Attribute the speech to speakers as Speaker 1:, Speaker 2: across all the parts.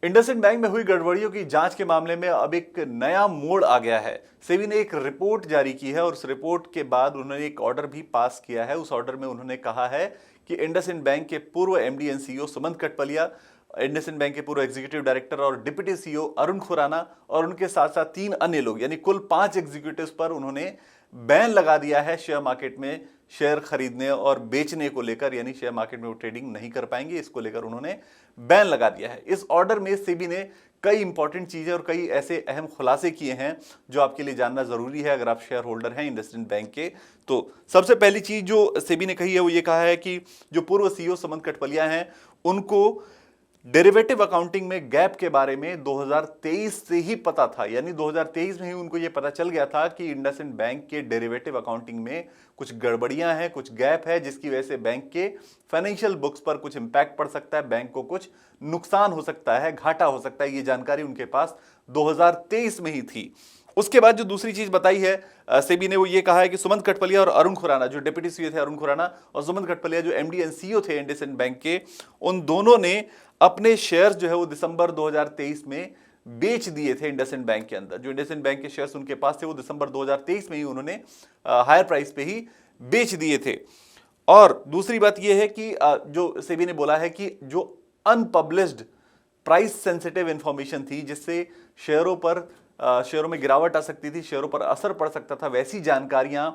Speaker 1: IndusInd bank में हुई गड़बड़ियों की जांच के मामले में अब एक नया मोड़ आ गया है। सेबी ने एक रिपोर्ट जारी की है और उस रिपोर्ट के बाद उन्होंने एक ऑर्डर भी पास किया है। उस ऑर्डर में उन्होंने कहा है कि इंडसइंड बैंक के पूर्व MD and CEO Sumant Kathpalia, IndusInd bank के पूर्व एग्जीक्यूटिव डायरेक्टर और डिप्टी सीईओ अरुण खुराना और उनके साथ साथ 3 अन्य लोग यानी कुल 5 एग्जीक्यूटिव्स पर उन्होंने बैन लगा दिया है शेयर मार्केट में शेयर खरीदने और बेचने को लेकर, यानी शेयर मार्केट में वो ट्रेडिंग नहीं कर पाएंगे, इसको लेकर उन्होंने बैन लगा दिया है। इस ऑर्डर में सेबी ने कई इंपॉर्टेंट चीजें और कई ऐसे अहम खुलासे किए हैं जो आपके लिए जानना जरूरी है अगर आप शेयर होल्डर हैं इंडसइंड बैंक के। तो सबसे पहली चीज जो सेबी ने कही है वो ये कहा है कि जो पूर्व सीईओ सुमंत कठपलिया हैं उनको डेरिवेटिव अकाउंटिंग में गैप के बारे में 2023 से ही पता था, यानी 2023 में ही उनको यह पता चल गया था कि इंडसइंड बैंक के डेरिवेटिव अकाउंटिंग में कुछ गड़बड़ियां हैं, कुछ गैप है, जिसकी वजह से बैंक के फाइनेंशियल बुक्स पर कुछ इंपैक्ट पड़ सकता है, बैंक को कुछ नुकसान हो सकता है, घाटा हो सकता है। ये जानकारी उनके पास 2023 में ही थी। उसके बाद जो दूसरी चीज बताई है सेबी ने वो ये कहा है कि सुमंत कठपलिया और अरुण खुराना, जो डिप्टी सीईओ थे अरुण खुराना और सुमंत कठपलिया जो एमडी एंड सीईओ थे इंडसइंड बैंक के, उन दोनों ने अपने शेयर्स जो है वो दिसंबर 2023 में बेच दिए थे इंडसइंड बैंक के अंदर। जो इंडसइंड बैंक के शेयर्स उनके पास थे वो दिसंबर 2023 में ही उन्होंने हायर प्राइस पे ही बेच दिए थे। और दूसरी बात यह है कि जो सेबी ने बोला है कि जो अनपब्लिश्ड प्राइस सेंसिटिव इंफॉर्मेशन थी जिससे शेयरों में गिरावट आ सकती थी, शेयरों पर असर पड़ सकता था, वैसी जानकारियां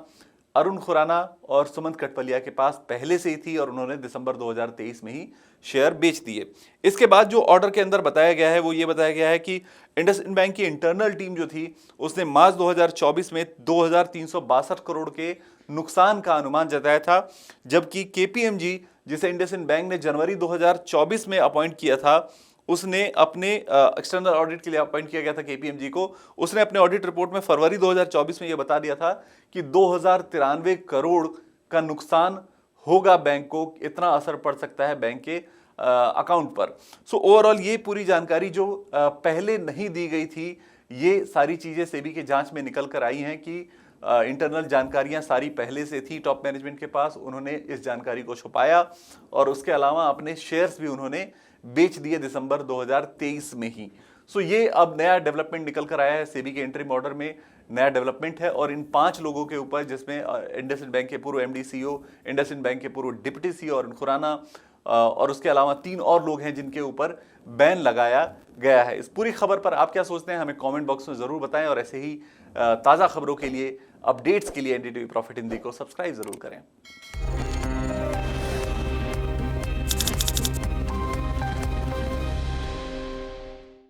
Speaker 1: अरुण खुराना और सुमंत कठपलिया के पास पहले से ही थी और उन्होंने दिसंबर 2023 में ही शेयर बेच दिए। इसके बाद जो ऑर्डर के अंदर बताया गया है वो ये बताया गया है कि इंडसइंड बैंक की इंटरनल टीम जो थी उसने मार्च 2024 में 2362 करोड़ के नुकसान का अनुमान जताया था, जबकि केपीएमजी जिसे इंडसइंड बैंक ने जनवरी 2024 में अपॉइंट किया था, उसने अपने एक्सटर्नल ऑडिट के लिए अपॉइंट किया गया था केपीएमजी को, उसने अपने ऑडिट रिपोर्ट में फरवरी 2024 में यह बता दिया था कि 2093 करोड़ का नुकसान होगा बैंक को, इतना असर पड़ सकता है बैंक के अकाउंट पर। सो ओवरऑल ये पूरी जानकारी जो पहले नहीं दी गई थी, ये सारी चीजें सेबी के जांच में निकल कर आई हैं कि इंटरनल जानकारियां सारी पहले से थी टॉप मैनेजमेंट के पास, उन्होंने इस जानकारी को छुपाया और उसके अलावा अपने शेयर्स भी उन्होंने बेच दिए दिसंबर 2023 में ही। सो ये अब नया डेवलपमेंट निकल कर आया है, सेबी के इंटरिम ऑर्डर में नया डेवलपमेंट है और इन 5 लोगों के ऊपर, जिसमें इंडसइंड बैंक के पूर्व एमडी सीईओ, इंडसइंड बैंक के पूर्व डिप्टी सीईओ अरुण खुराना और उसके अलावा 3 और लोग हैं जिनके ऊपर बैन लगाया गया है। इस पूरी खबर पर आप क्या सोचते हैं हमें कमेंट बॉक्स में जरूर बताएं और ऐसे ही ताज़ा खबरों के लिए, अपडेट्स के लिए एनडीटीवी प्रॉफिट हिंदी को सब्सक्राइब जरूर करें।